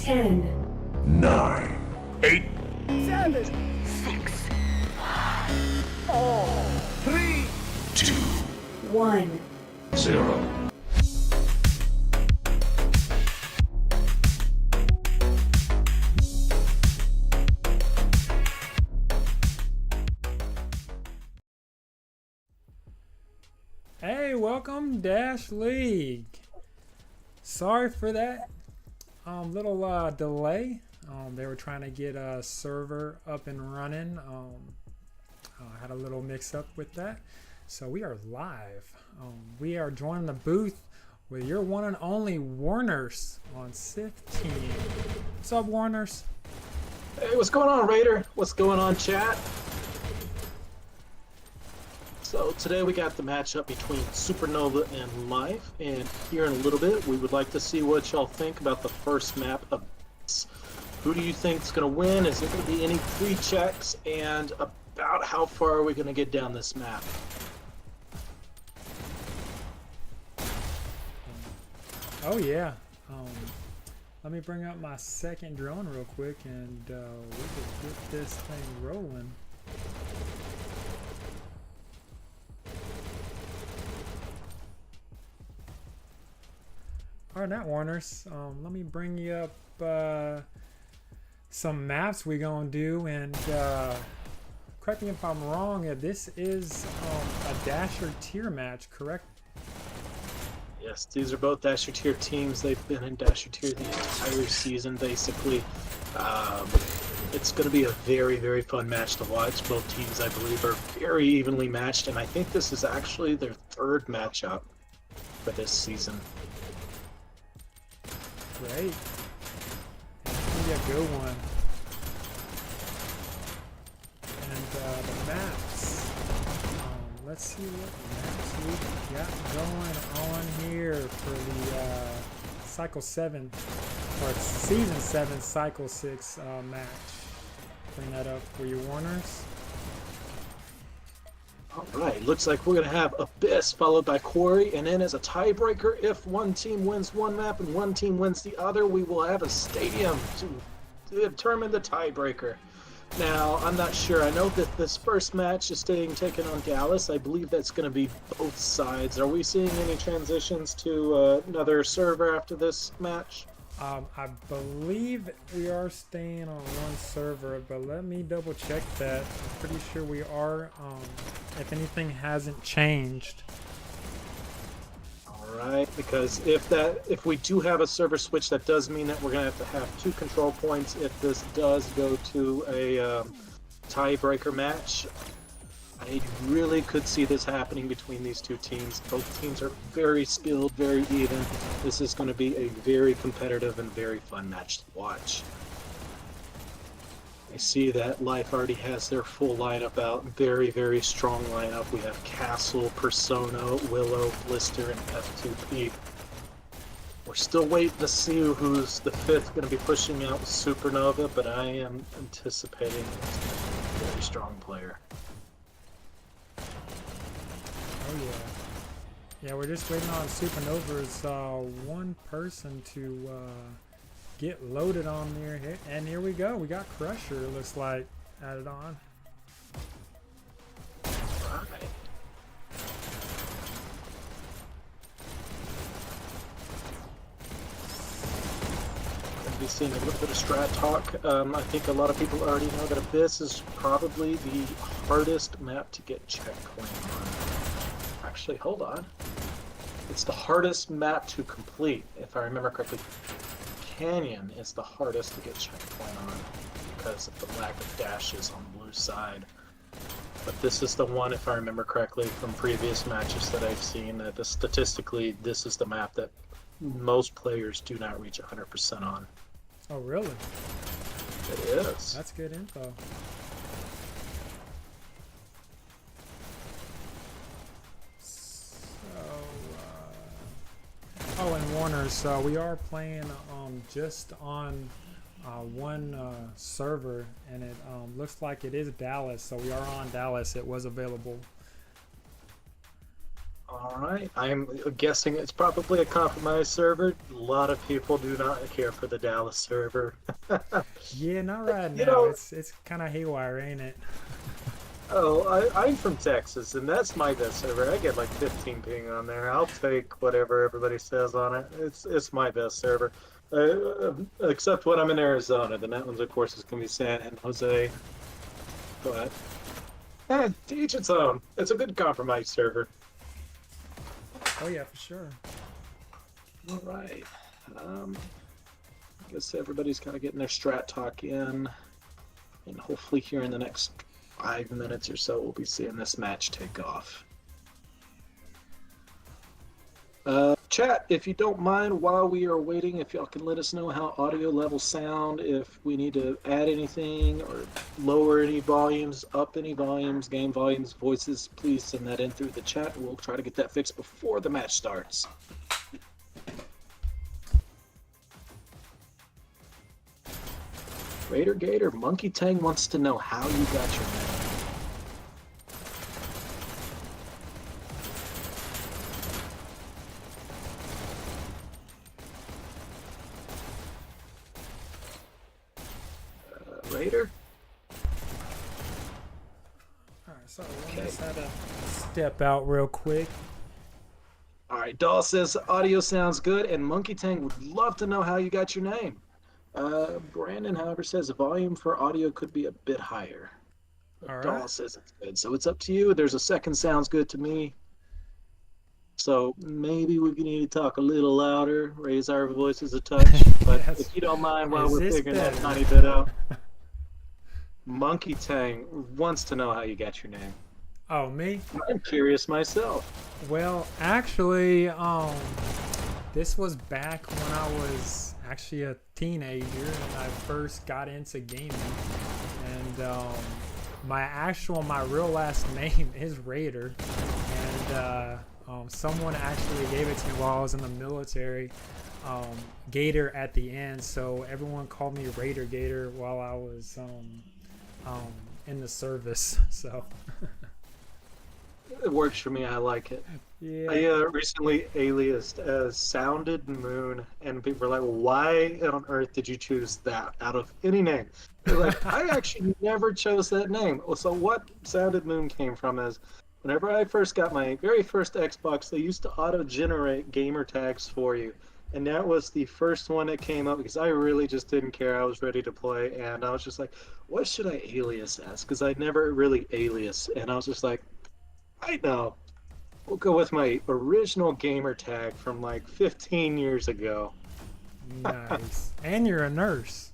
10, 9, 8, 7, 6, 3, 2, 1. 0. Hey, welcome Dash League. Sorry for that little delay. They were trying to get a server up and running. I had a little mix up with that. So we are live. We are joining the booth with your one and only Warners on Sith Team. What's up, Warners? Hey, what's going on, Raider? What's going on, chat? So today we got the matchup between Supernova and Life, and here in a little bit we would like to see what y'all think about the first map of this. Who do you think is going to win? Is there going to be any pre-checks? And about how far are we going to get down this map? Oh yeah. Let me bring up my second drone real quick and we can get this thing rolling. Alright, now Warners, let me bring you up some maps we gonna do, and correct me if I'm wrong, this is a Dasher tier match, correct? Yes, these are both Dasher Tier teams. They've been in Dasher Tier the entire season, basically. It's going to be a very, very fun match to watch. Both teams, I believe, are very evenly matched, and I think this is actually their third matchup for this season. Great. It's gonna be a good one. And the maps. Let's see what maps we got going on here for the Cycle 7 or Season 7 Cycle 6 match. Bring that up for your Warners. Alright, looks like we're going to have Abyss followed by Quarry, and then as a tiebreaker, if one team wins one map and one team wins the other, we will have a stadium to determine the tiebreaker. Now, I'm not sure. I know that this first match is taken on Dallas. I believe that's going to be both sides. Are we seeing any transitions to another server after this match? I believe we are staying on one server, but let me double check that. I'm pretty sure we are, if anything hasn't changed. Alright, because if we do have a server switch, that does mean that we're going to have 2 control points if this does go to a tiebreaker match. I really could see this happening between these two teams. Both teams are very skilled, very even. This is going to be a very competitive and very fun match to watch. I see that Life already has their full lineup out. Very, very strong lineup. We have Castle, Persona, Willow, Blister, and F2P. We're still waiting to see who's the 5th going to be pushing out with Supernova, but I am anticipating it's going to be a very strong player. Oh yeah. Yeah, we're just waiting on Supernova's one person to get loaded on there. And here we go. We got Crusher, looks like, added on. Right. Gonna be seeing a little bit of strat talk. I think a lot of people already know that Abyss is probably the hardest map to get checkpoint on. Actually, hold on. It's the hardest map to complete, if I remember correctly. Canyon is the hardest to get checkpoint on because of the lack of dashes on the blue side. But this is the one, if I remember correctly, from previous matches that I've seen, that statistically this is the map that most players do not reach 100% on. Oh, really? It is. That's good info. Oh, and Warners, we are playing just on one server, and it looks like it is Dallas, so we are on Dallas. It was available. Alright, I'm guessing it's probably a compromised server. A lot of people do not care for the Dallas server. Yeah, not right You now. know- It's kind of haywire, ain't it? Oh, I'm from Texas, and that's my best server. I get like 15 ping on there. I'll take whatever everybody says on it. It's my best server. Except when I'm in Arizona. Then that one's, of course, is going to be San Jose. But, to each its own. It's a good compromise server. Oh yeah, for sure. All right. I guess everybody's kind of getting their strat talk in. And hopefully here in the next 5 minutes or so, we'll be seeing this match take off. Chat, if you don't mind, while we are waiting, if y'all can let us know how audio levels sound, if we need to add anything or lower any volumes, up any volumes, game volumes, voices, please send that in through the chat. We'll try to get that fixed before the match starts. RaederGator, Monkey Tang wants to know how you got your name. Raider? Alright, so we just had to step out real quick. Alright, Doll says audio sounds good, and Monkey Tang would love to know how you got your name. Brandon, however, says the volume for audio could be a bit higher. All Doll right. says it's good, so it's up to you. There's a second sounds good to me. So maybe we need to talk a little louder, raise our voices a touch. But Yes. if you don't mind while Is we're this figuring that better? tiny bit out. Monkey Tang wants to know how you got your name. Oh, me? I'm curious myself. Well, actually, this was back when I was actually a teenager and I first got into gaming. And my real last name is Raider. And someone actually gave it to me while I was in the military. Gator at the end, so everyone called me RaederGator while I was in the service. So It works for me. I like it. yeah. I recently aliased as Sounded Moon, and people were like, why on earth did you choose that out of any name? They're like, I actually never chose that name. Well, so what Sounded Moon came from is whenever I first got my very first Xbox, they used to auto-generate gamer tags for you. And that was the first one that came up because I really just didn't care. I was ready to play, and I was just like, what should I alias as? Because I never really alias. And I was just like, I know. We'll go with my original gamer tag from like 15 years ago. Nice. And you're a nurse.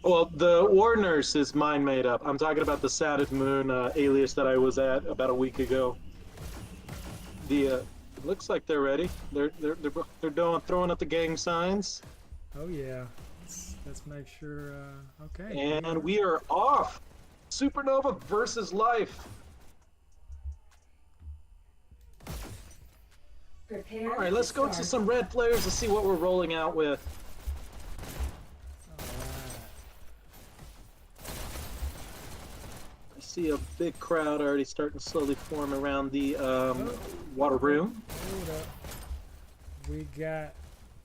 Well, the War Nurse is mine made up. I'm talking about the Sounded Moon alias that I was at about a week ago. The looks like they're ready. They're throwing up the gang signs, Oh yeah. Let's make sure. Okay. and we are off. Supernova versus Life. Prepare. All right, let's go to start. some red players to see what we're rolling out with. I see a big crowd already starting to slowly form around the water room. Hold up. We got.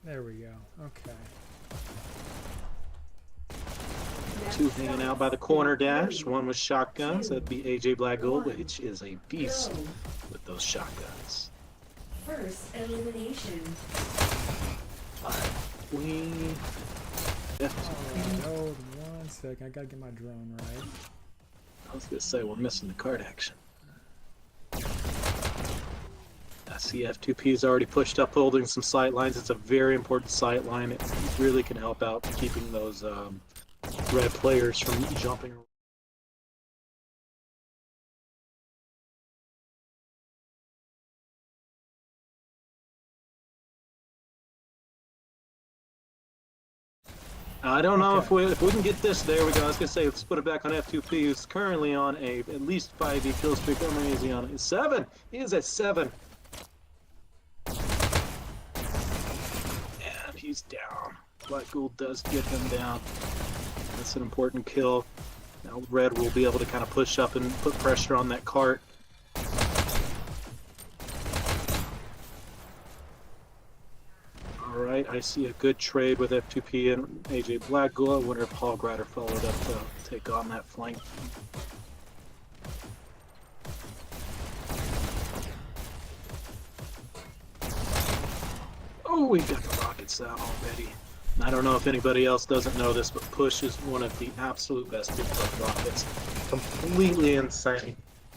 There we go. Okay. Two hanging out by the corner dash. One with shotguns. That'd be AJ Blackgold, which is a beast Go. with those shotguns. First elimination. We. Alright, hold 1 second. I gotta get my drone right. I was gonna say we're missing the card action. CF2P is already pushed up, holding some sight lines. It's a very important sight line. It really can help out keeping those red players from jumping. I don't know if we can get this. There we go. I was gonna say let's put it back on F2P, who's currently on a at least 5 kill streak. How many is he on? 7. He is at 7. And he's down. Black Gould does get him down. That's an important kill. Now Red will be able to kind of push up and put pressure on that cart. Alright, I see a good trade with F2P and AJ Blackglow. Wonder if Paul Grider followed up to take on that flank. Oh, we got the rockets out already. I don't know if anybody else doesn't know this, but Push is one of the absolute best people with rockets. Completely insane,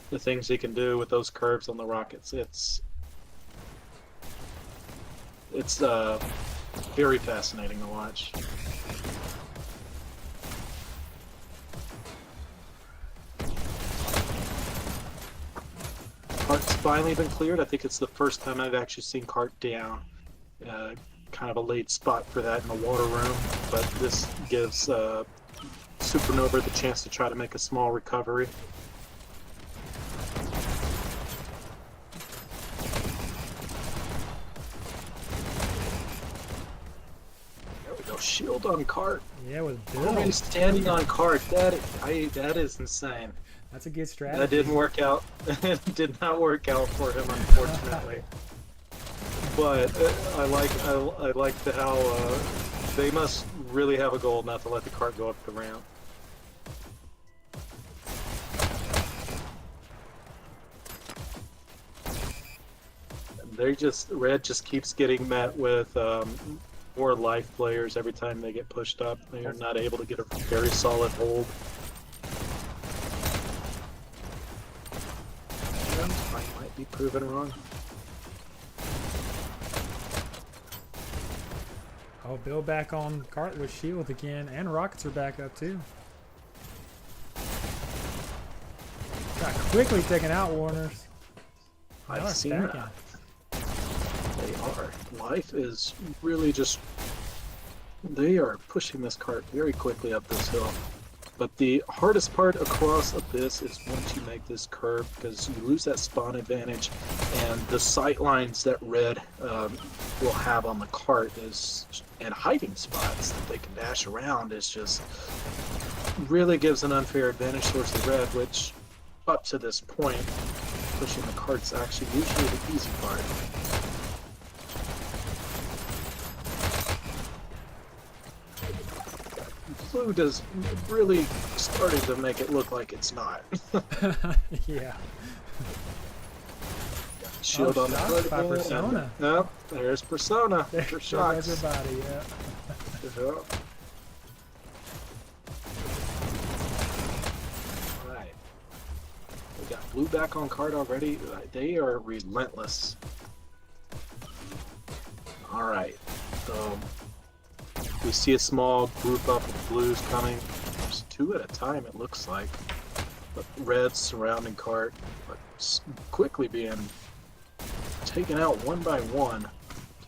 the things he can do with those curves on the rockets. It's very fascinating to watch. Cart's finally been cleared. I think it's the first time I've actually seen Cart down. Kind of a late spot for that in the water room, but this gives Supernova the chance to try to make a small recovery. There we go, shield on Cart. Yeah, with Bill. Already standing on Cart. That is insane. That's a good strategy. That didn't work out. It did not work out for him, unfortunately. But I like how they must really have a goal not to let the cart go up the ramp. Red just keeps getting met with more life players every time they get pushed up. They are not able to get a very solid hold. And I might be proven wrong. Oh, Bill back on Cart with shield again, and rockets are back up too. Got quickly taken out, Warners. I've seen that. They are. Life is really just... They are pushing this cart very quickly up this hill. But the hardest part across Abyss is once you make this curve, because you lose that spawn advantage, and the sight lines that Red will have on the cart and hiding spots that they can dash around is just really gives an unfair advantage towards the Red, which up to this point, pushing the cart's actually usually the easy part. Blue does really starting to make it look like it's not. Yeah. Shield on the shot by Persona. No, there's Persona. There's shots. everybody, yeah. Yeah. Alright. We got blue back on card already. They are relentless. Alright. So we see a small group up of blues coming. There's two at a time, it looks like. But reds surrounding cart, but quickly being taken out one by one,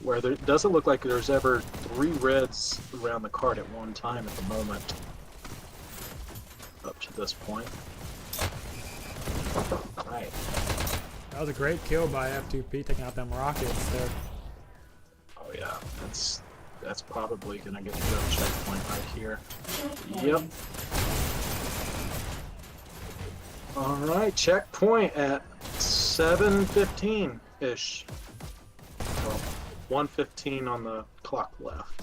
where there doesn't look like there's ever three reds around the cart at one time at the moment. Up to this point. Right. That was a great kill by F2P taking out them rockets there. Oh yeah, that's probably gonna get the checkpoint right here. Yep. Alright, checkpoint at 7:15-ish. Well, 1:15 on the clock left.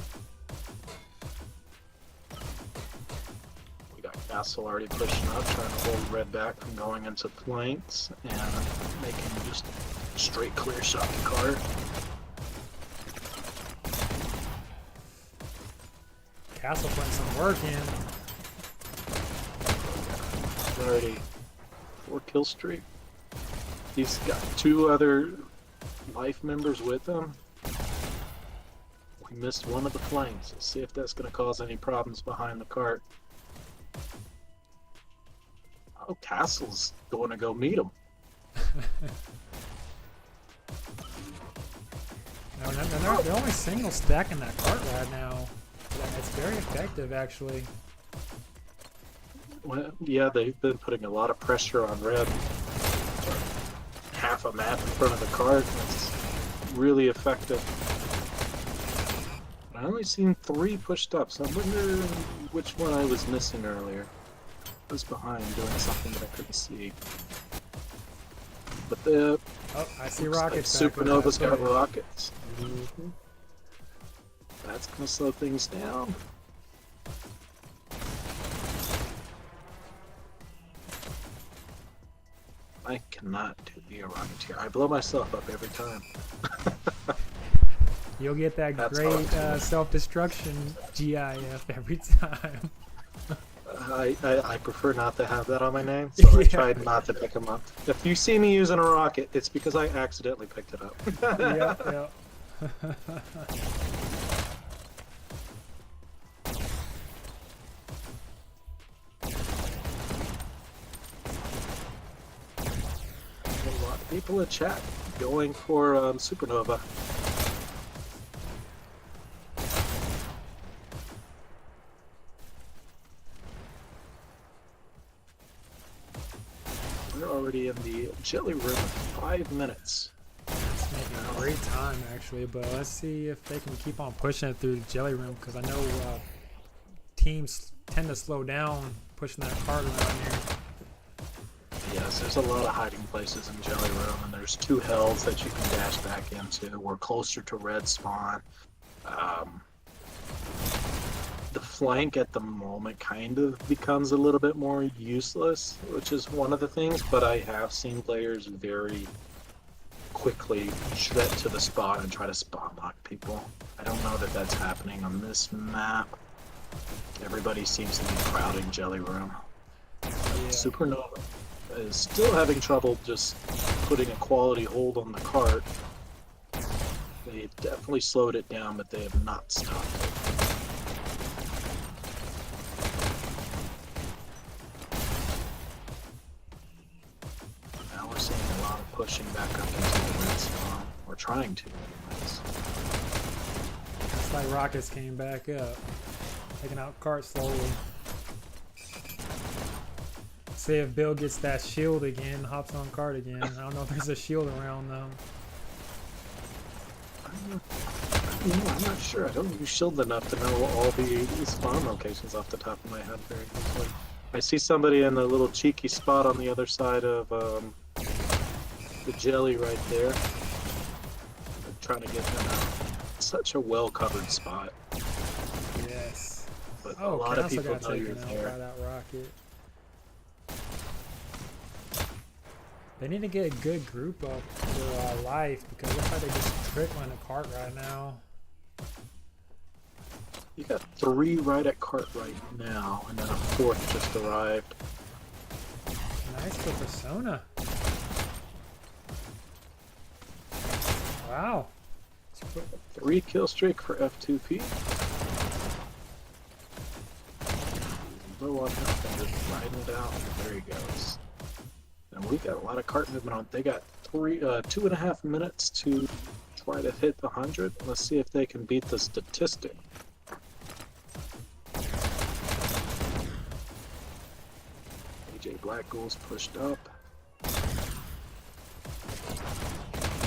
We got Castle already pushing up, trying to hold red back from going into flanks, and making just a straight clear shot to cart. Castle putting some work in. Already 4 kill streak. He's got 2 other life members with him. We missed one of the flames. Let's see if that's going to cause any problems behind the cart. Oh, Castle's going to go meet him. No, they're only single stacking that cart right now. It's very effective, actually. Well, yeah, they've been putting a lot of pressure on red. Half a map in front of the cart. That's really effective. I only seen 3 pushed up, so I wonder which one I was missing earlier. I was behind doing something that I couldn't see. But the Oh, I see rockets. like Supernova's got rockets. That's gonna slow things down. I cannot be a Rocketeer. I blow myself up every time. You'll get that That's great hard. self-destruction GIF every time. I prefer not to have that on my name, so I Yeah. tried not to pick them up. If you see me using a rocket, it's because I accidentally picked it up. Yep, yep. A lot of people in chat going for Supernova. We're already in the jelly room in 5 minutes. It's making a great time actually, but let's see if they can keep on pushing it through the jelly room because I know teams tend to slow down pushing that card around here. Yes, there's a lot of hiding places in Jelly Room, and there's 2 hells that you can dash back into. We're closer to red spawn. The flank at the moment kind of becomes a little bit more useless, which is one of the things, but I have seen players very quickly shred to the spot and try to spot lock people. I don't know that that's happening on this map. Everybody seems to be crowding Jelly Room. Yeah. Supernova is still having trouble just putting a quality hold on the cart. They've definitely slowed it down, but they have not stopped it. Now we're seeing a lot of pushing back up into the red spawn. We're trying to, anyways. It's like rockets came back up, taking out cart slowly. See if Bill gets that shield again, hops on cart again. I don't know if there's a shield around though. I'm not sure. I don't use shield enough to know all the spawn locations off the top of my head very easily. I see somebody in a little cheeky spot on the other side of the jelly right there. I'm trying to get him out. Such a well-covered spot. Yes. But a Oh, lot of Council people got know you're taken out there. by that rocket. They need to get a good group up for life because it looks like they're just trickling the cart right now. You got 3 right at cart right now, and then a 4th just arrived. Nice for Persona. Wow. 3 kill streak for F2P. Low on health and just riding it out. There he goes. And we got a lot of cart movement on. They got 2.5 minutes to try to hit the 100. Let's see if they can beat the statistic. AJ Black Ghoul's pushed up.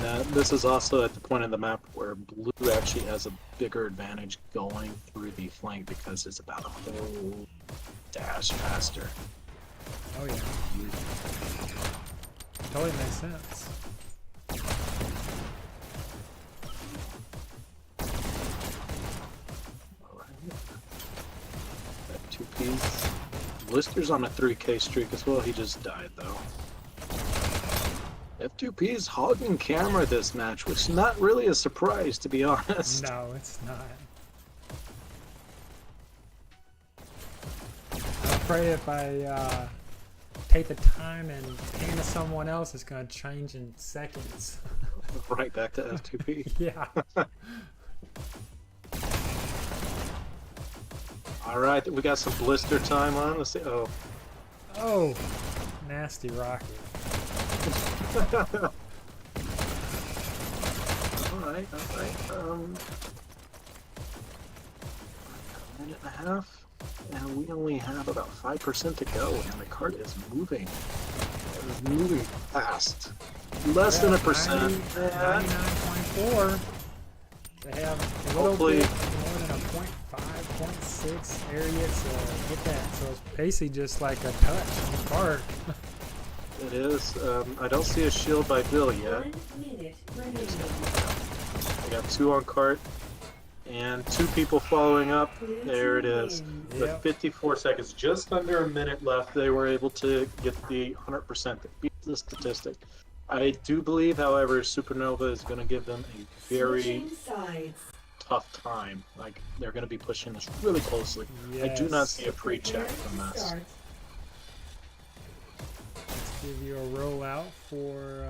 Now, this is also at the point in the map where blue actually has a bigger advantage going through the flank because it's about a whole dash faster. Oh yeah. Totally makes sense. That 2P's. Blister's on a 3K streak as well. He just died though. F2P is hogging camera this match, which is not really a surprise to be honest. No, it's not. I'm afraid if I take the time and hand to someone else, it's going to change in seconds. Right back to F2P. Yeah. Alright, we got some blister time on. Let's see. Oh. Oh, nasty rocket. Alright. A minute and a half. And we only have about 5% to go, and the cart is moving. It's moving fast. Less than a percent. 99.4. They have a little Hopefully- bit more than a 0.5, 0.6 area to get that. So it's basically just like a touch on the card. It is. I don't see a shield by Bill yet. 1 minute remaining. We got 2 on cart. And 2 people following up. There it is. Wins. With Yep. 54 seconds, just under a minute left, they were able to get the 100% that beats the statistic. I do believe, however, Supernova is going to give them a very Switching sides. tough time. Like, they're going to be pushing this really closely. I do not see a pre-check from Prepare to this. start. Let's give you a rollout for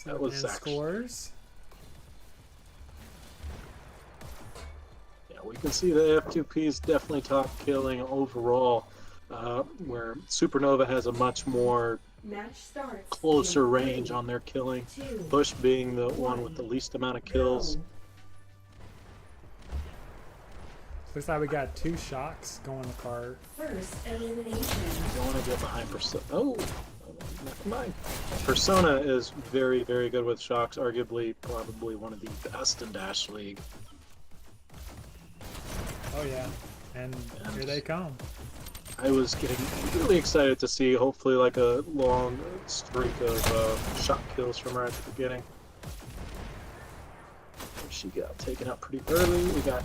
That was and actually- scores. Yeah, we can see the F2P is definitely top killing overall, where Supernova has a much more Match starts. closer in range 3, on their killing. 2, Bush being the one with the least amount of kills. go. Looks like we got 2 shocks going to cart. First elimination. Don't want to get behind Persona. Oh, never mind. Persona is very, very good with shocks. Arguably, probably one of the best in Dash League. Oh yeah, and here they come. I was getting really excited to see, hopefully, like a long streak of shot kills from her at the beginning. She got taken out pretty early. We got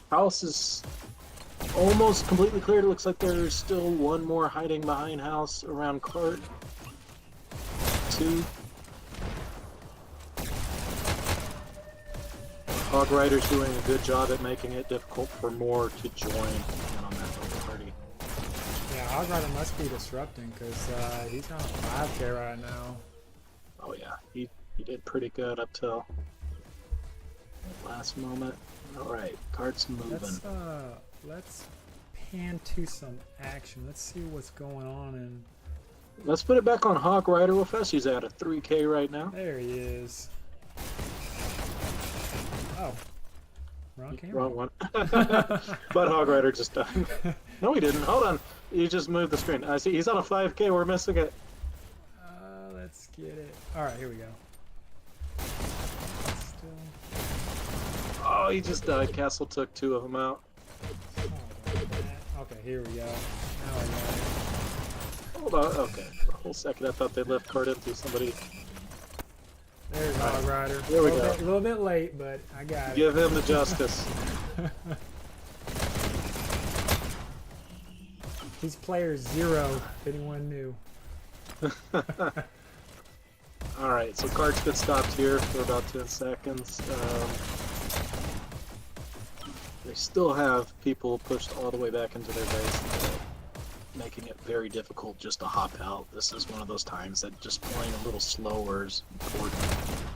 house is almost completely cleared. It looks like there's still one more hiding behind house around cart. 2. Hog Rider's doing a good job at making it difficult for more to join in on that little party. Yeah, Hog Rider must be disrupting because he's on a 5K right now. Oh yeah, he did pretty good up till the last moment. All right, cart's moving. Let's pan to some action. Let's see what's going on. And Let's put it back on Hog Rider with us. He's at a 3K right now. there he is. Oh, wrong camera. Wrong one. But Hog Rider just died. No, he didn't. Hold on. You just moved the screen. I see. He's on a 5K. We're missing it. Let's get it. All right, here we go. Still. Oh, he just died. Castle took 2 of them out. Okay, here we go. Now I got it. Hold on. Okay. For a whole second, I thought they left cart empty. Somebody There's Hog Rider. There we go. A little bit late, but I got it. give him the justice. He's player 0, if anyone knew. All right. So cart's been stopped here for about 10 seconds. They still have people pushed all the way back into their base, making it very difficult just to hop out. This is one of those times that just playing a little slower is important.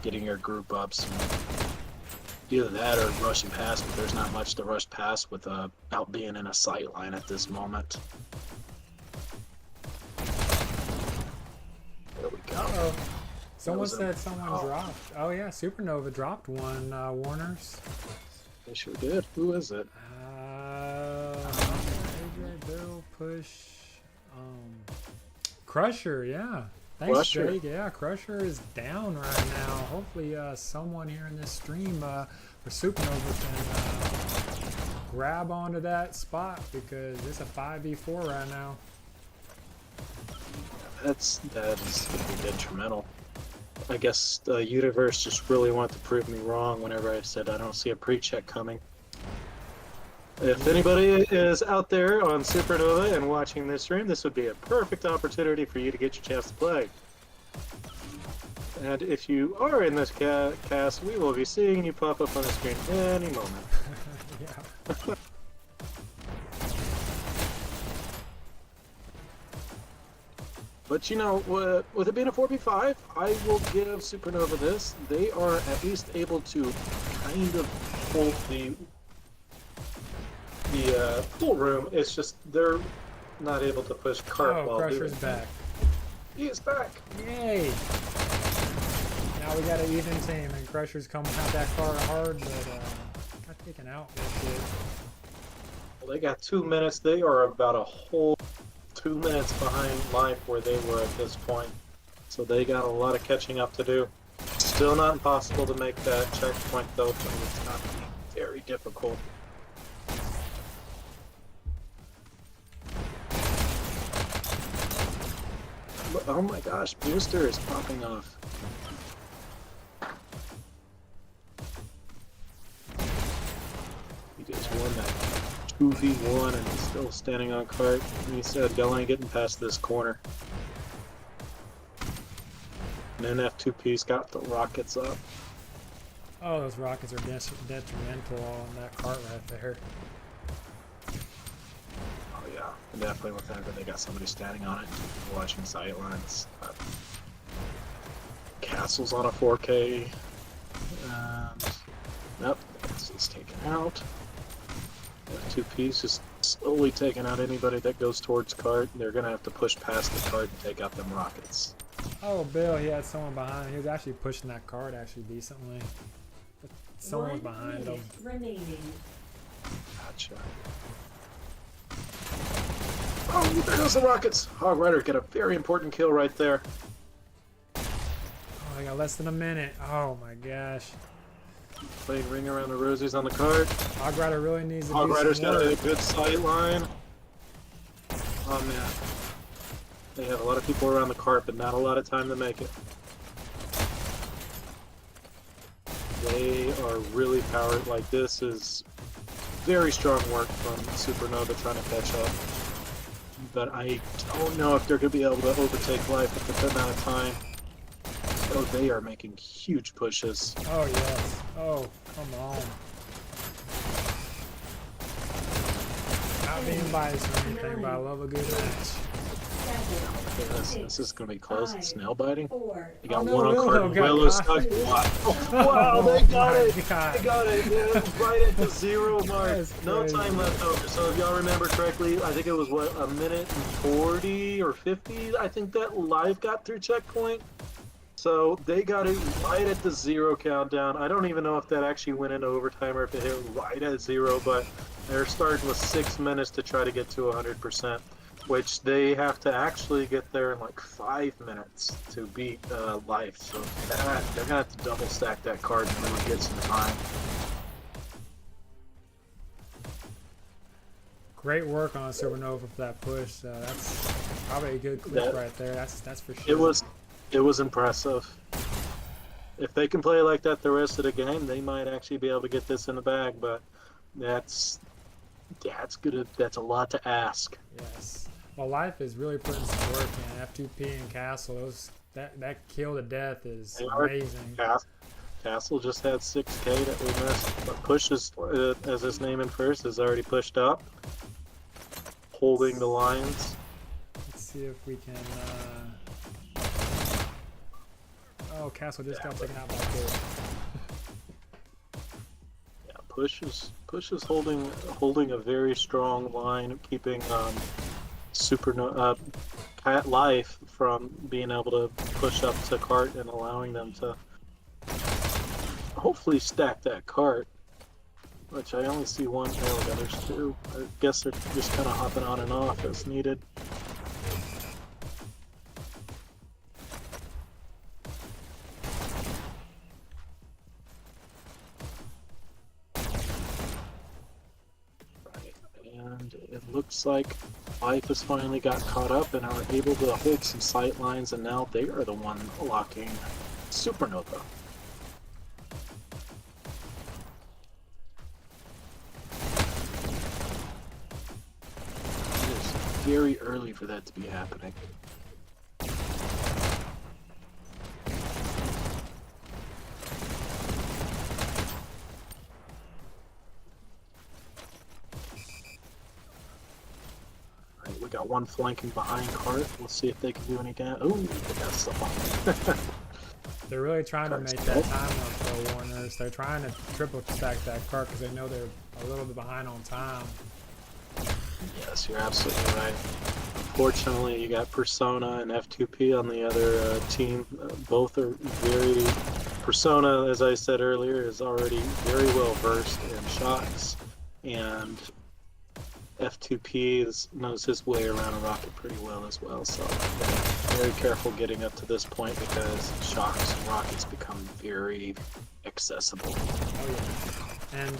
Getting your group ups, either that or rushing past, but there's not much to rush past without being in a sight line at this moment. There we go. Uh-oh. Someone was a- said someone oh. dropped. Oh yeah, Supernova dropped one, Warners. They sure did. Who is it? AJ, Bill, Push, Crusher, yeah. Thanks, Crusher. Jake. Yeah, Crusher is down right now. Hopefully, someone here in this stream for Supernova can grab onto that spot because it's a 5v4 right now. That is going to be detrimental. I guess the universe just really wanted to prove me wrong whenever I said I don't see a pre-check coming. If anybody is out there on Supernova and watching this stream, this would be a perfect opportunity for you to get your chance to play. And if you are in this cast, we will be seeing you pop up on the screen any moment. Yeah. But you know, with it being a 4v5, I will give Supernova this. They are at least able to kind of hold the pool room. It's just they're not able to push cart Oh, while Crusher's doing back. He is back. Yay! Now we got an even team, and Crusher's coming out that far hard, but got taken out with it. Well, they got 2 minutes. They are about a whole 2 minutes behind life where they were at this point. So they got a lot of catching up to do. Still not impossible to make that checkpoint though, but it's not very difficult. Oh my gosh, Booster is popping off. 2v1 and he's still standing on cart. And he said, y'all ain't getting past this corner. And then F2P's got the rockets up. Oh, those rockets are detrimental on that cart right there. Oh yeah, and definitely with that, they got somebody standing on it, watching sightlines. Castle's on a 4K. And nope, it's taken out. F2P's just slowly taking out anybody that goes towards cart. They're gonna have to push past the cart and take out them rockets. Oh, Bill, he had someone behind him. He was actually pushing that cart actually decently. But someone was 1 behind minute him. remaining. Gotcha. Oh, there goes the rockets! Hog Rider get a very important kill right there. Oh, I got less than a minute. Oh my gosh. Playing ring around the rosies on the cart. Hog Rider really needs to Hog do Rider's some got a work. good sight line. Oh man. They have a lot of people around the cart, but not a lot of time to make it. They are really powered. Like, this is very strong work from Supernova trying to catch up. But I don't know if they're going to be able to overtake life with the amount of time. Oh, they are making huge pushes. Oh yes. Oh, come on. Not being biased or anything, but I love a good match. 7, Okay, this is going to be close. It's nail biting. 4. They got Oh, no, one on Willow cart and got Willow's caught. stuck. Wow, they got Oh it! my God. They got it, man. Right at the 0 mark. That's No crazy. time left over. So if y'all remember correctly, I think it was, what, a minute and 40 or 50? I think that live got through checkpoint. So they got it right at the 0 countdown. I don't even know if that actually went into overtime or if it hit right at 0, but they're starting with 6 minutes to try to get to 100%, which they have to actually get there in like 5 minutes to beat life. So that, they're gonna have to double stack that card and really get some time. Great work on Supernova for that push. That's probably a good clip right there. That's for sure. It was impressive. If they can play like that the rest of the game, they might actually be able to get this in the bag. But that's good. That's a lot to ask. Yes. Well, Life is really putting some work in. F2P and Castle, that kill to death is They are. amazing. Castle just had 6K that we missed. But pushes, as his name infers, is already pushed up, holding the lines. Let's see if we can. Oh, Castle just got taken out by Bill. Yeah, push is holding a very strong line, keeping Cat Life from being able to push up to cart and allowing them to hopefully stack that cart. Which I only see one. Oh, yeah, there's two. I guess they're just kind of hopping on and off as needed. And it looks like Life has finally got caught up and are able to hold some sight lines, and now they are the one locking Supernova. It is very early for that to be happening. We got one flanking behind cart. We'll see if they can do any damage. Ooh, they got someone. They're really trying to make that time up for Warners. They're trying to triple stack that cart because they know they're a little bit behind on time. Yes, you're absolutely right. Unfortunately, you got Persona and F2P on the other team. Both are very... Persona, as I said earlier, is already very well versed in shocks, and F2P knows his way around a rocket pretty well as well, so very careful getting up to this point because shocks and rockets become very accessible. Oh, yeah. And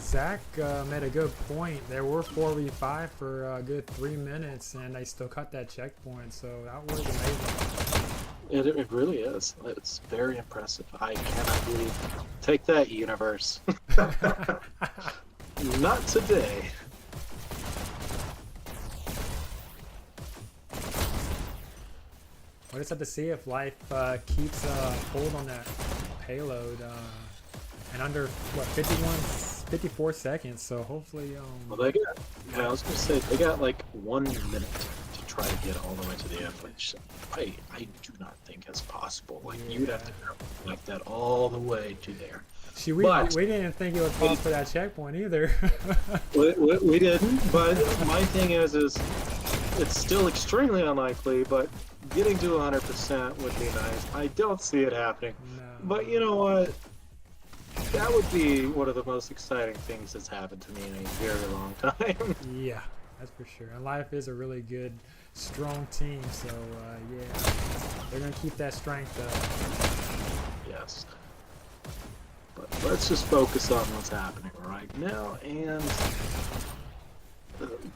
Zach made a good point. There were 4v5 for a good 3 minutes, and they still cut that checkpoint, so that was amazing. It really is. It's very impressive. I cannot believe. Take that, universe. Not today. We'll just have to see if life keeps hold on that payload and under what 54 seconds. So hopefully. Well, they got. Yeah, I was gonna say they got like 1 minute to try to get all the way to the end, which I do not think is possible. Like you'd have to like that all the way to there. See, we didn't think it would fall for that checkpoint either. we didn't, but my thing is it's still extremely unlikely, but getting to 100% would be nice. I don't see it happening. No. But you know what? That would be one of the most exciting things that's happened to me in a very long time. Yeah, that's for sure. And Life is a really good, strong team, so yeah, they're going to keep that strength up. Yes. But let's just focus on what's happening right now, and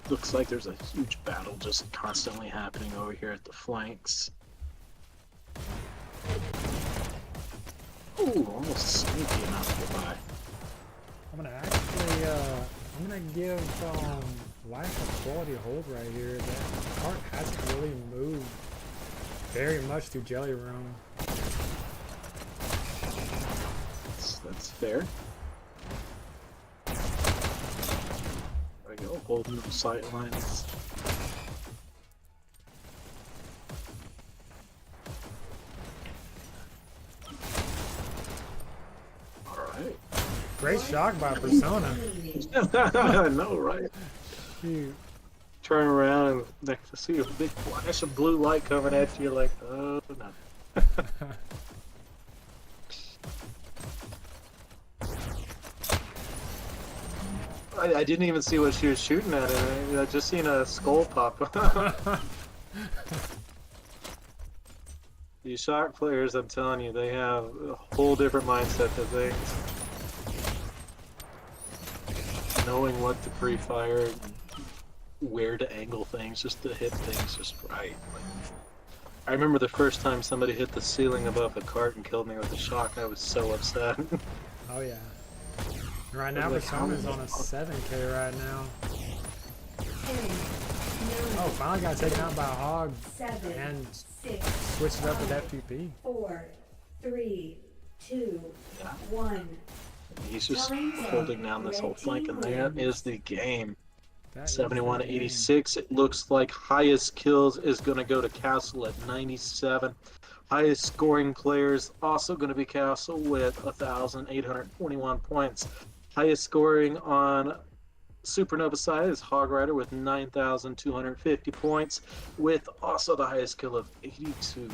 looks like there's a huge battle just constantly happening over here at the flanks. Ooh, almost sneaky enough to get by. I'm gonna actually, I'm gonna give Life a quality hold right here. That cart hasn't really moved very much through Jelly Room. That's fair. There we go, holding the sight lines. Alright. Great shock by Persona. I know, right? Shoot. Turn around and they see a big flash of blue light coming at you, like, oh no. I didn't even see what she was shooting at. I just seen a skull pop. These shock players, I'm telling you, they have a whole different mindset to things. Knowing what to pre-fire, where to angle things, just to hit things just right. I remember the first time somebody hit the ceiling above the cart and killed me with a shock. I was so upset. Oh yeah. Right now, Persona's on a 7K right now. 10, 9, Oh, finally got taken out by a hog 7, and 6, switched it up with FPP. 4, 3, 2, Yeah. 1. He's just holding down this whole flank, and that is the game. That is 71 to the game. 86. It looks like highest kills is going to go to Castle at 97. Highest scoring players also going to be Castle with 1,821 points. Highest scoring on Supernova side is Hog Rider with 9,250 points, with also the highest kill of 82.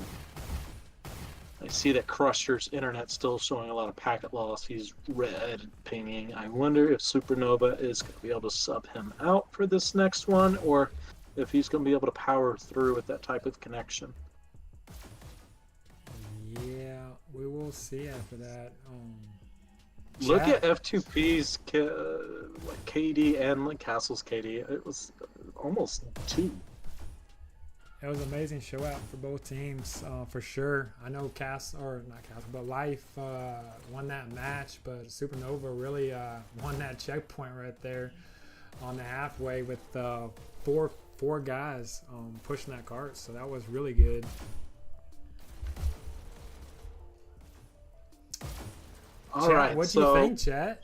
I see that Crusher's internet still showing a lot of packet loss. He's red pinging. I wonder if Supernova is going to be able to sub him out for this next one, or if he's going to be able to power through with that type of connection. Yeah, we will see after that. Look Chat. at F2P's like KD and like Castle's KD. It was almost 2. It was an amazing show out for both teams, for sure. I know but Life won that match, but Supernova really won that checkpoint right there on the halfway with four guys pushing that cart. So that was really good. All right, what do you think, chat?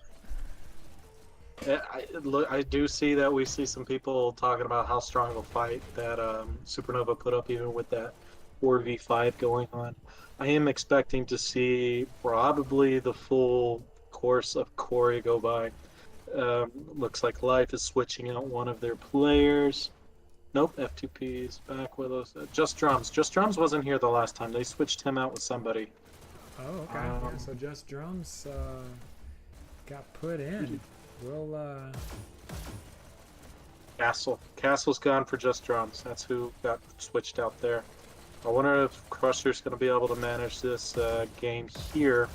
I do see that we see some people talking about how strong of a fight that Supernova put up, even with that 4v5 going on. I am expecting to see probably the full course of Corey go by. Looks like Life is switching out one of their players. Nope, F2P is back with us. Just Drums. Just Drums wasn't here the last time. They switched him out with somebody. Oh, okay. Yeah, so Just Drums got put in. We'll Castle's gone for Just Drums. That's who got switched out there. I wonder if Crusher's going to be able to manage this game here.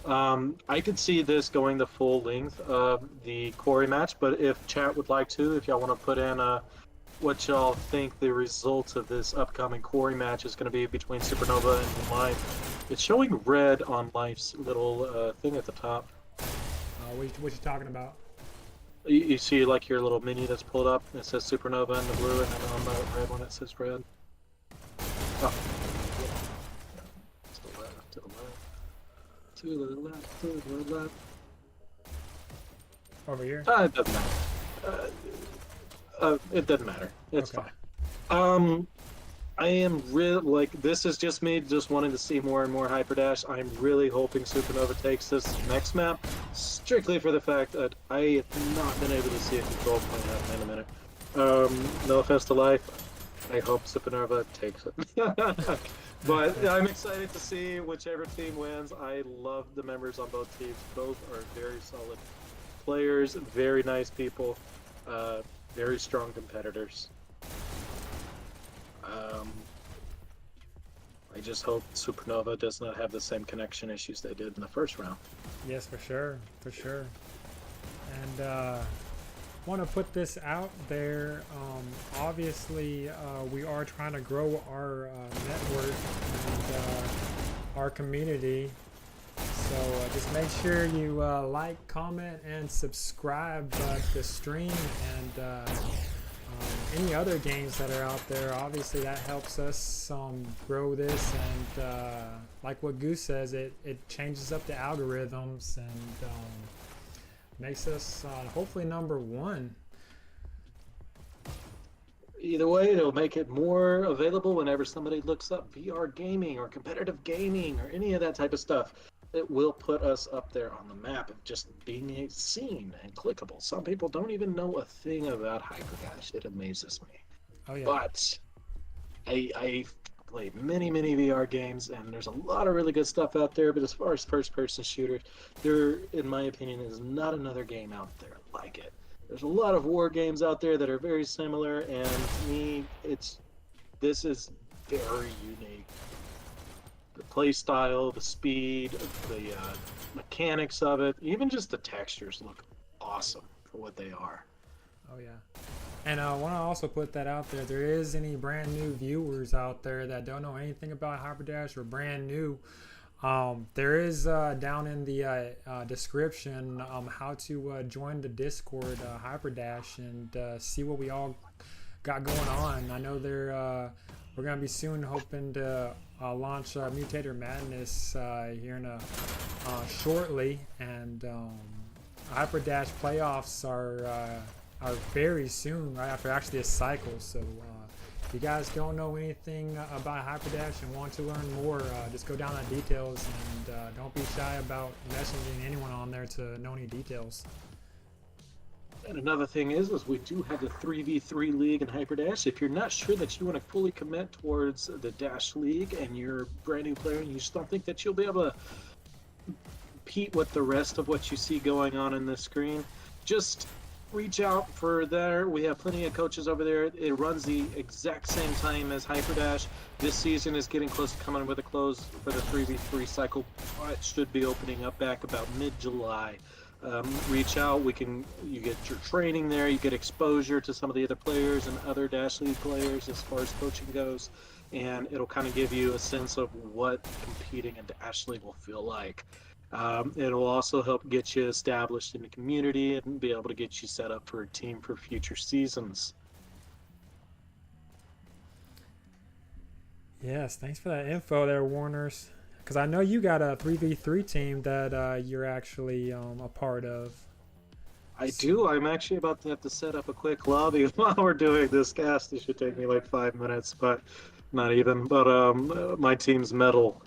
I could see this going the full length of the Corey match, but if chat would like to, if y'all want to put in what y'all think the results of this upcoming Corey match is going to be between Supernova and Life. It's showing red on Life's little thing at the top. what you talking about? You see like your little menu that's pulled up, it says Supernova in the blue, and then on the red one it says red. To the left, to the left. Over here. It doesn't matter. It doesn't matter. It's Okay. fine. I am really like this is just me just wanting to see more and more Hyperdash. I'm really hoping Supernova takes this next map, strictly for the fact that I have not been able to see a control point happen in a minute. No offense to life, I hope Supernova takes it. But I'm excited to see whichever team wins. I love the members on both teams. Both are very solid players, very nice people, very strong competitors. I just hope Supernova does not have the same connection issues they did in the first round. Yes, for sure, for sure. And want to put this out there. Obviously, we are trying to grow our network and our community. So just make sure you like, comment, and subscribe the stream and any other games that are out there. Obviously that helps us grow this, and like what Goose says, it changes up the algorithms and makes us hopefully #1. Either way, it'll make it more available whenever somebody looks up VR gaming or competitive gaming or any of that type of stuff. It will put us up there on the map of just being seen and clickable. Some people don't even know a thing about Hyperdash. It amazes me. Oh yeah. But I've played many VR games, and there's a lot of really good stuff out there. But as far as first-person shooters, there, in my opinion, is not another game out there like it. There's a lot of war games out there that are very similar, and to me, this is very unique. The play style, the speed, the mechanics of it, even just the textures look awesome for what they are. Oh yeah. And I want to also put that out there. There is any brand new viewers out there that don't know anything about Hyperdash or brand new. There is down in the description how to join the Discord Hyperdash and see what we all got going on. I know we're gonna be soon hoping to launch Mutator Madness here in shortly, and Hyperdash playoffs are very soon, right after actually a cycle. So if you guys don't know anything about Hyperdash and want to learn more, just go down the details, and don't be shy about messaging anyone on there to know any details. And another thing is we do have the 3v3 league in Hyperdash. If you're not sure that you want to fully commit towards the Dash League and you're a brand new player and you just don't think that you'll be able to compete with the rest of what you see going on in this screen, just reach out for there. We have plenty of coaches over there. It runs the exact same time as Hyperdash. This season is getting close to coming with a close for the 3v3 cycle, but should be opening up back about mid-July. Reach out. You get your training there. You get exposure to some of the other players and other Dash League players as far as coaching goes, and it'll kind of give you a sense of what competing in Dash League will feel like. It'll also help get you established in the community and be able to get you set up for a team for future seasons. Yes, thanks for that info there, Warners. Because I know you got a 3v3 team that you're actually a part of. I do. I'm actually about to have to set up a quick lobby while we're doing this cast. It should take me like 5 minutes, but not even. But my team's Metal.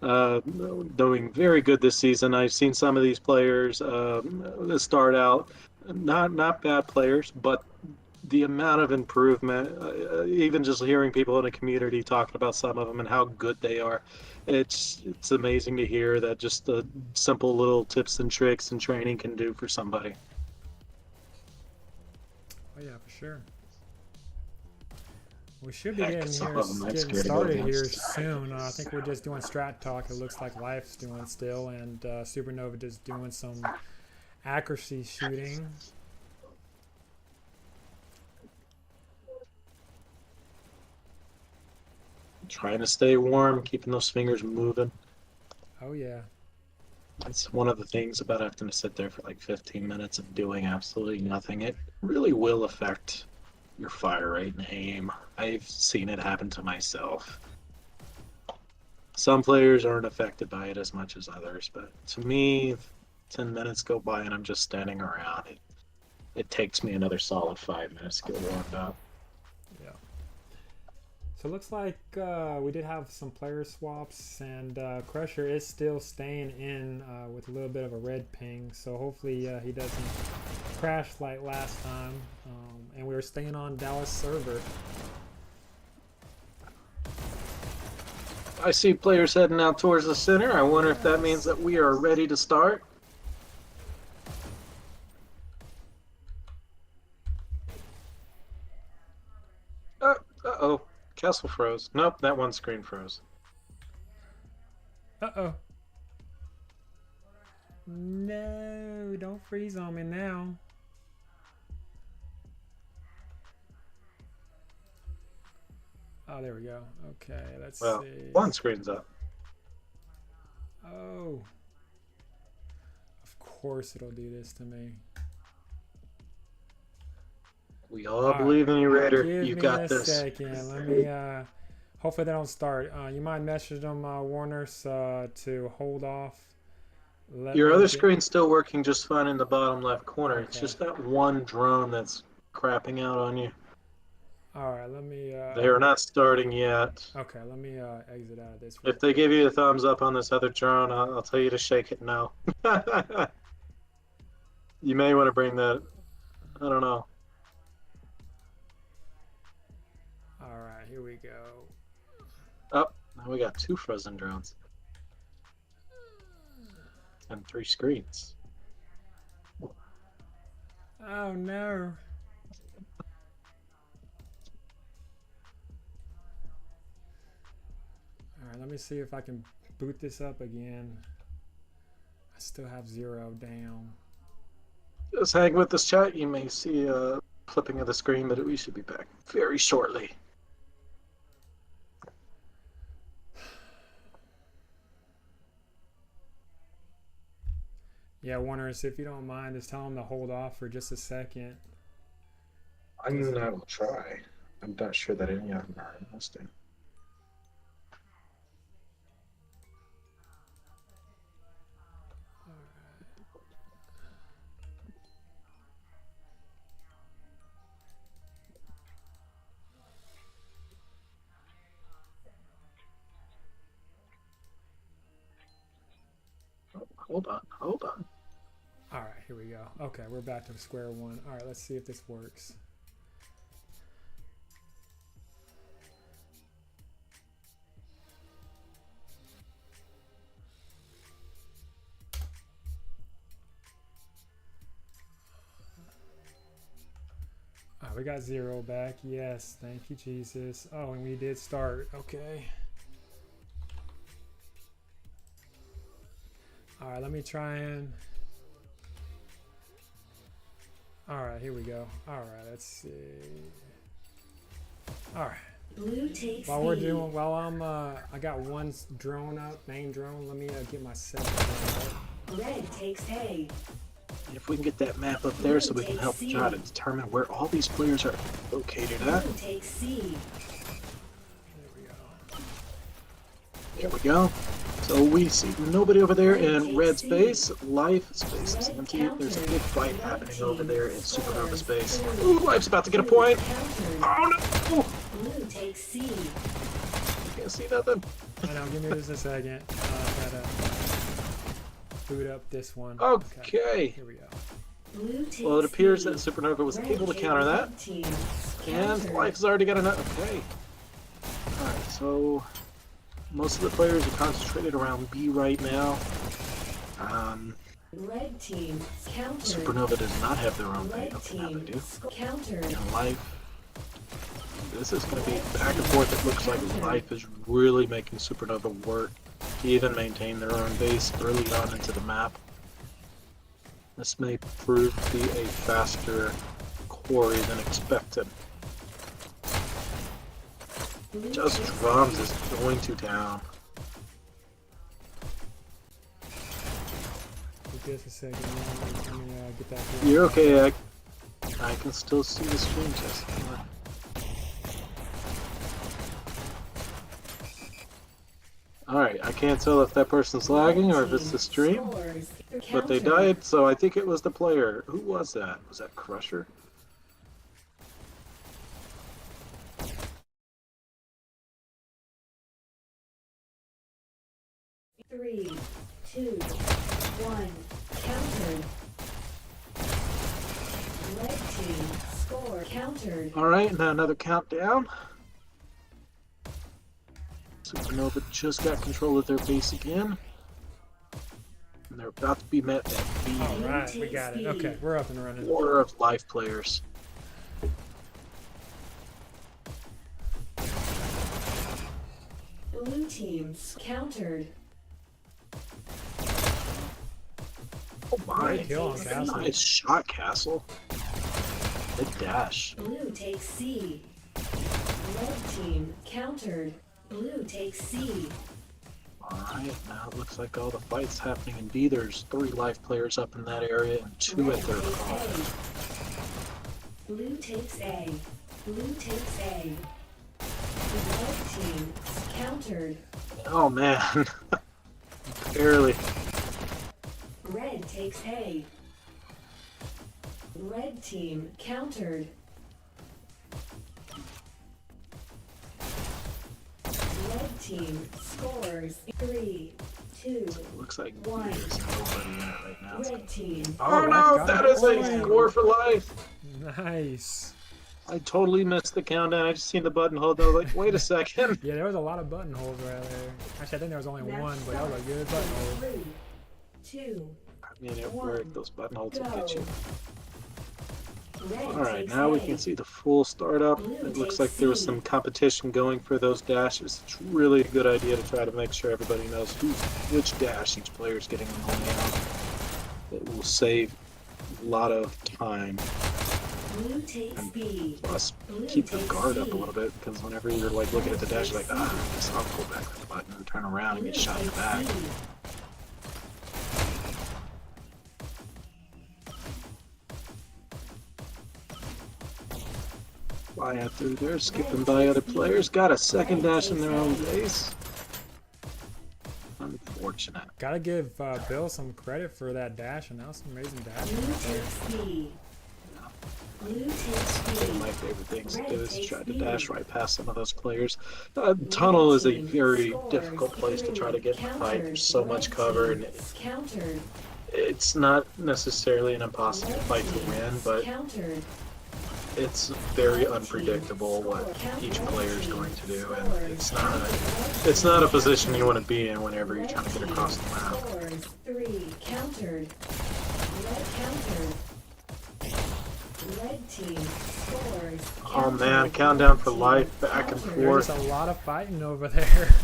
Doing very good this season. I've seen some of these players start out not bad players, but the amount of improvement, even just hearing people in the community talking about some of them and how good they are, it's amazing to hear that just the simple little tips and tricks and training can do for somebody. Oh yeah, for sure. We should be Heck, getting some of them I'm getting scared to go started here against. soon. I think we're just doing strat talk. It looks like Life's doing still, and Supernova just doing some accuracy shooting. Trying to stay warm, keeping those fingers moving. Oh yeah. That's one of the things about having to sit there for like 15 minutes and doing absolutely nothing. It really will affect your fire rate and aim. I've seen it happen to myself. Some players aren't affected by it as much as others, but to me, 10 minutes go by and I'm just standing around. It takes me another solid 5 minutes to get warmed up. Yeah. So it looks like we did have some player swaps, and Crusher is still staying in with a little bit of a red ping. So hopefully he doesn't crash like last time. And we're staying on Dallas server. I see players heading out towards the center. I wonder if that means that we are ready to start. Uh-oh. Castle froze. Nope, that one screen froze. Uh-oh. No, don't freeze on me now. Oh, there we go. Okay, let's Well, see. one screen's up. Oh. Of course it'll do this to me. We all believe in you, Raider. Give You me got a this. second. Let me, hopefully they don't start. You might message them, Warners, to hold off. Your other screen's still working just fine in the bottom left corner. Okay. It's just that one drone that's crapping out on you. Alright, let me, They are not starting yet. okay, let me, exit out of this. If they give you a thumbs up on this other drone, I'll tell you to shake it now. You may want to bring that. I don't know. Alright, here we go. Oh, now we got 2 frozen drones. And 3 screens. Oh no. Alright, let me see if I can boot this up again. I still have 0 down. Just hang with this chat. You may see a flipping of the screen, but we should be back very shortly. Yeah, Warners, if you don't mind, just tell them to hold off for just a second. I will try. I'm not sure that any of them are investing. Hold on. All right, here we go. Okay, we're back to square one. All right, let's see if this works. All right, we got 0 back. Yes, thank you, Jesus. Oh, and we did start. Okay. All right, let me try and... All right, here we go. All right, let's see. All right. Blue takes While I'm, I got one drone up, main drone. Let me get my second drone up. Red takes A. If we can get that map up there so we can help try to determine where all these players are located at. Blue takes C. There we go. So we see nobody over there in red space. Life space is empty. There's a big fight happening over there in supernova space. Ooh, Life's about to get a point. Oh no! Blue takes C. Can't see nothing. I know, give me just a second. Gotta boot up this one. Okay. Here we go. Blue takes Well, it appears C. that Supernova was Red able to takes counter that. red team. And Counter. Life's already got enough. Okay. Alright, so most of the players are concentrated around B right now. Red team. Counter. Supernova does not have their own Red thing. Okay, now team. they do. Counter. And Life. This is going to be back and forth. It looks like Life is really making Supernova work to even maintain their own base early on into the map. This may prove to be a faster quarry than expected. Blue Just takes Drums C. is going to down. Just a second. Let me get that. You're okay. I can still see the screen just fine. Alright, I can't tell if that person's lagging or if it's the stream, but they died, so I think it was the player. Who was that? Was that Crusher? Three, two, one. Countered. Red team score. Countered. Alright, now another countdown. Supernova just got control of their base again. And they're about to be met at B. Alright, we got it. Okay, we're up and running. Order of life players. Blue teams countered. Oh my, Kill on Castle. nice shot, Castle. Good dash. Blue takes C. Red team countered. Blue takes C. Alright, now it looks like all the fights happening in B. There's 3 life players up in that area and 2 at Red their takes front. A. Blue takes A. Blue takes A. Red team countered. Oh man, barely. Red takes A. Red team countered. Red team scores 3, 2. Looks like One. there's nobody in it right now. Red team. Oh that's no, got that it. is a score for life! Nice. I totally missed the countdown. I just seen the button hold. I was like, wait a second. Yeah, there was a lot of buttonholes right there. Actually, I think there was only one, but that was a good buttonhole. 3, 2. I mean, it worked. Those button holds will get you. Red Alright, takes now we A. can see the full startup. It looks like there was some competition going for those dashes. It's really a good idea to try to make sure everybody knows which dash each player is getting on out. It will save a lot of time. Blue takes B. Plus, Blue keep your takes guard up C. a little bit, because whenever you're like looking at the dash, you're like, ah, I guess I'll pull back the button and turn around and Blue get shot in the takes back. C. Fly out through there, skipping by other players. Got a second dash in their own base. Unfortunate. Gotta give Bill some credit for that dash, and that was some amazing dash. Blue takes B. Blue takes One of B. my favorite things to Red do is takes try to B. dash right past some of those players. Tunnel is a very difficult place to try to get in the fight. There's so much cover, and Countered. it's not necessarily an impossible fight to win, but Countered. it's very unpredictable what each player is going to do, and it's not a position you want to be in whenever you're trying to get across the map. Scores 3. Countered. Red countered. Red team scores. Oh man, countdown for life, back and There's forth. a lot of fighting over there.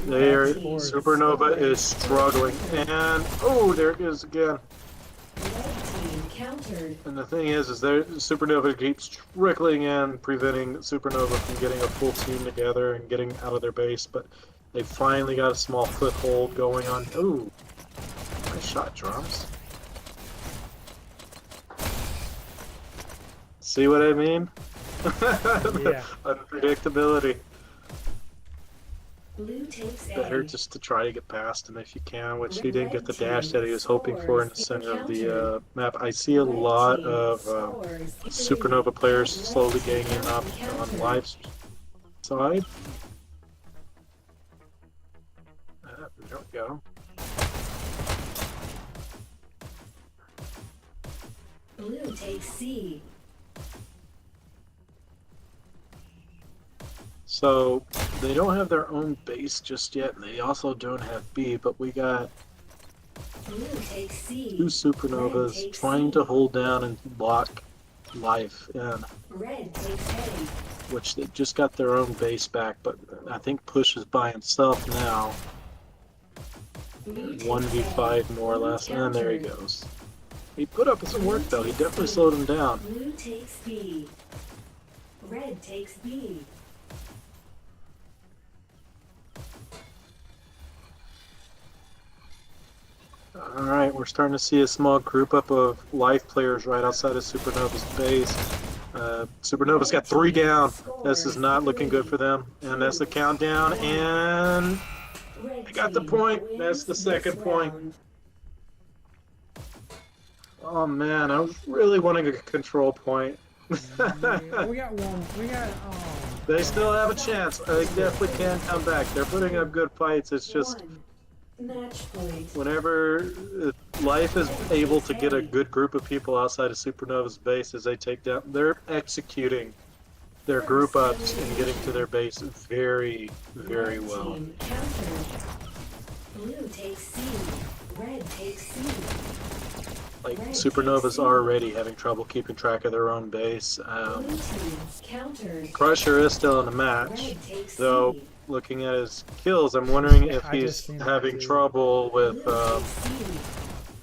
There, Back and forth. Supernova is struggling, and oh, there it is again. Red team countered. And the thing is there Supernova keeps trickling in, preventing Supernova from getting a full team together and getting out of their base. But they finally got a small foothold going on. Ooh, nice shot, Drums. See what I mean? Yeah. Unpredictability. Blue takes A. Better just to try to get past him if you can, which he didn't get the dash that he was hoping for in the center of the map. I see a lot of Supernova players slowly gaining up on Life's side. There we go. Blue takes C. So they don't have their own base just yet, and they also don't have B, but we got Blue takes C. 2 Supernovas trying to hold down and block Life in, Red takes A. which they just got their own base back, but I think Push is by himself now. Blue takes 1v5 A. more or less, Blue and there he countered. goes. He put up some work though, he definitely slowed him down. Blue takes B. Red takes B. Alright, we're starting to see a small group up of Life players right outside of Supernova's base. Supernova's got 3 down. This is not looking good for them. And that's the countdown, and They got the point. That's the second point. Oh man, I was really wanting a control point. Yeah, we got one. We got. They still have a chance. They definitely can come back. They're putting up good fights. It's just Match point. whenever Life is able to get a good group of people outside of Supernova's base as they take down, they're executing their group ups and getting to their base very, very Red well. team countered. Blue takes C. Red takes C. Like Supernova's already having trouble keeping track of their own base. Blue team countered. Crusher is still in the match, Red takes though. C. Looking at his kills, I'm wondering if I he's just seen that having too. trouble with Blue takes C.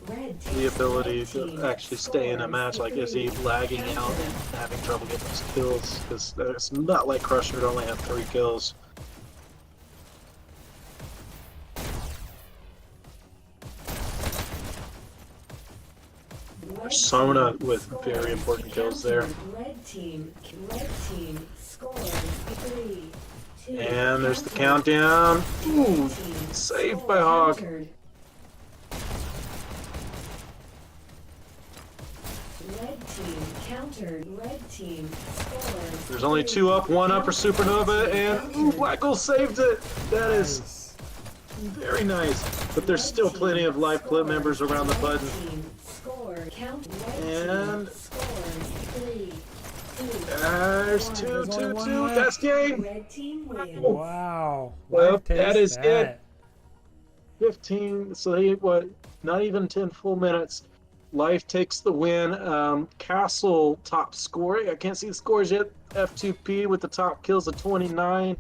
Red takes the ability red team. to actually stay in a match. Like, is he lagging out and having trouble getting his kills? Because it's not like Crusher to only have 3 kills. Persona with very important kills there. Red team scores 3, 2. And there's the countdown. Ooh, saved by Hog. Red team countered. Red team scores. There's only 2 up, 1 up for Supernova, and ooh, Black Hole saved it. That is Nice. very nice. But there's still plenty of Life Clip members around the button. And there's 2, 2, 2. That's game. Red team wins. Wow. Well, Life takes that is it. that. 15. So they what? Not even 10 full minutes. Life takes the win. Castle top scoring. I can't see the scores yet. F2P with the top kills of 29.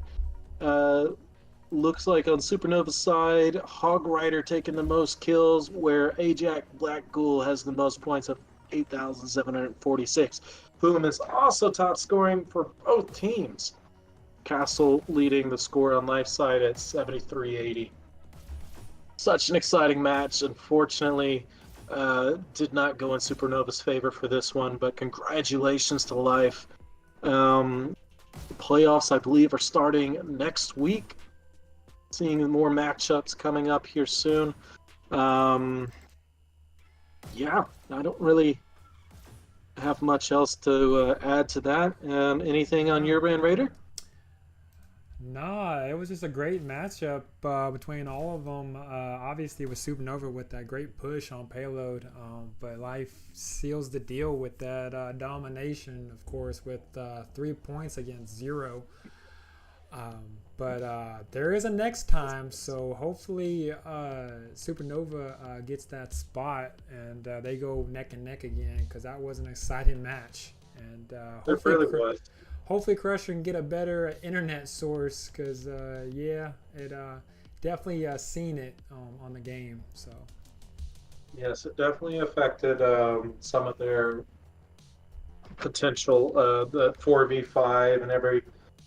Looks like on Supernova's side, Hog Rider taking the most kills, where Ajax Black Ghoul has the most points of 8,746. Boom is also top scoring for both teams. Castle leading the score on Life side at 7380. Such an exciting match. Unfortunately, did not go in Supernova's favor for this one, but congratulations to Life. The playoffs, I believe, are starting next week. Seeing more matchups coming up here soon. Yeah, I don't really have much else to add to that. Anything on your end, Raider? Nah, it was just a great matchup between all of them. Obviously, with Supernova with that great push on payload, but Life seals the deal with that domination, of course, with 3 points against 0. But there is a next time, so hopefully Supernova gets that spot and they go neck and neck again, because that was an exciting match. And It really was. hopefully Crusher can get a better internet source, because yeah, it definitely seen it on the game. So Yes, it definitely affected some of their potential, the 4v5 and every.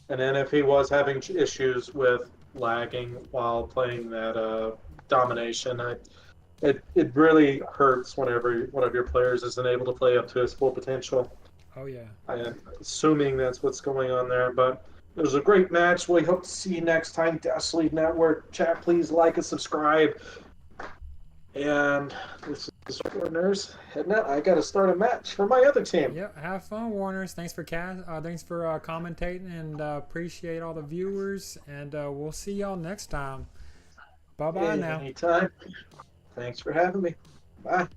And then if he was having issues with lagging while playing that domination, it really hurts whenever one of your players isn't able to play up to his full potential. oh yeah. I'm assuming that's what's going on there. But it was a great match. We hope to see you next time. Dash Lead Network. Chat, please like and subscribe. And this is Warners heading out. I got to start a match for my other team. Yep, have fun, Warners. Thanks for commentating, and appreciate all the viewers. And we'll see y'all next time. Bye bye now. Anytime. Thanks for having me. Bye.